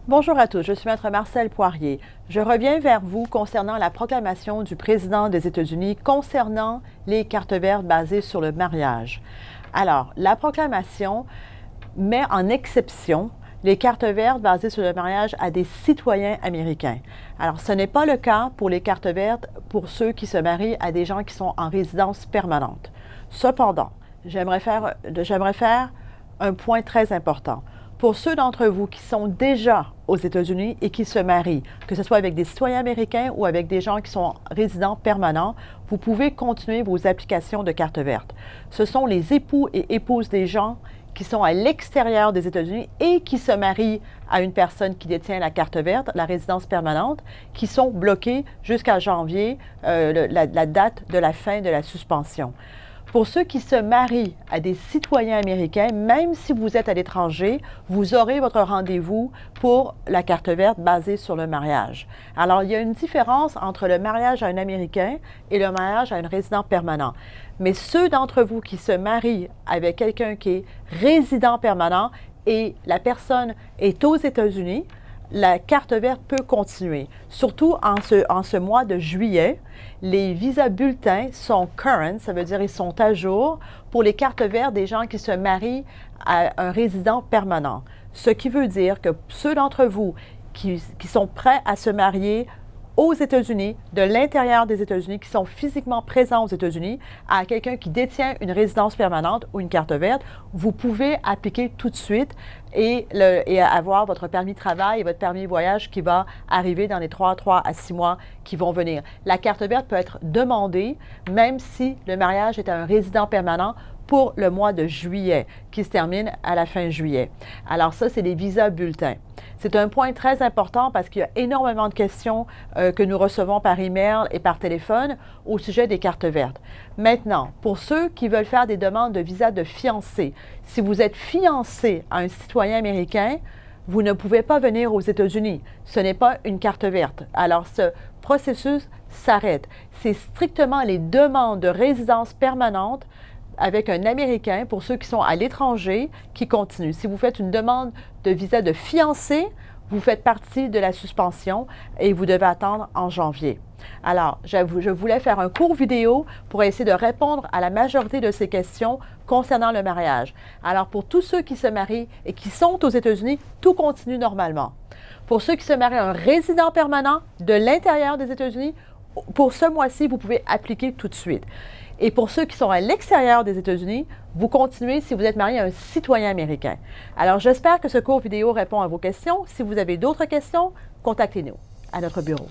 Bonjour à tous, je suis Maître Marcel Poirier. Je reviens vers vous concernant la proclamation du président des États-Unis concernant les cartes vertes basées sur le mariage. Alors, la proclamation met en exception les cartes vertes basées sur le mariage à des citoyens américains. Alors, ce n'est pas le cas pour les cartes vertes pour ceux qui se marient à des gens qui sont en résidence permanente. Cependant, j'aimerais faire un point très important. Pour ceux d'entre vous qui sont déjà aux États-Unis et qui se marient, que ce soit avec des citoyens américains ou avec des gens qui sont résidents permanents, vous pouvez continuer vos applications de carte verte. Ce sont les époux et épouses des gens qui sont à l'extérieur des États-Unis et qui se marient à une personne qui détient la carte verte, la résidence permanente, qui sont bloqués jusqu'à janvier, la date de la fin de la suspension. Pour ceux qui se marient à des citoyens américains, même si vous êtes à l'étranger, vous aurez votre rendez-vous pour la carte verte basée sur le mariage. Alors, il y a une différence entre le mariage à un Américain et le mariage à un résident permanent. Mais ceux d'entre vous qui se marient avec quelqu'un qui est résident permanent et la personne est aux États-Unis, la carte verte peut continuer. Surtout en ce mois de juillet, les visas bulletins sont current, ça veut dire ils sont à jour pour les cartes vertes des gens qui se marient à un résident permanent. Ce qui veut dire que ceux d'entre vous qui sont prêts à se marier aux États-Unis, de l'intérieur des États-Unis, qui sont physiquement présents aux États-Unis, à quelqu'un qui détient une résidence permanente ou une carte verte, vous pouvez appliquer tout de suite et avoir votre permis de travail et votre permis de voyage qui va arriver dans les 3 à 6 mois qui vont venir. La carte verte peut être demandée même si le mariage est à un résident permanent pour le mois de juillet, qui se termine à la fin juillet. Alors ça, c'est les visas bulletins. C'est un point très important parce qu'il y a énormément de questions que nous recevons par email et par téléphone au sujet des cartes vertes. Maintenant, pour ceux qui veulent faire des demandes de visa de fiancé, si vous êtes fiancé à un citoyen américain, vous ne pouvez pas venir aux États-Unis. Ce n'est pas une carte verte. Alors, ce processus s'arrête. C'est strictement les demandes de résidence permanente avec un Américain, pour ceux qui sont à l'étranger, qui continuent. Si vous faites une demande de visa de fiancé, vous faites partie de la suspension et vous devez attendre en janvier. Alors, je voulais faire un court vidéo pour essayer de répondre à la majorité de ces questions concernant le mariage. Alors, pour tous ceux qui se marient et qui sont aux États-Unis, tout continue normalement. Pour ceux qui se marient à un résident permanent de l'intérieur des États-Unis, pour ce mois-ci, vous pouvez appliquer tout de suite. Et pour ceux qui sont à l'extérieur des États-Unis, vous continuez si vous êtes marié à un citoyen américain. Alors, j'espère que ce court vidéo répond à vos questions. Si vous avez d'autres questions, contactez-nous à notre bureau.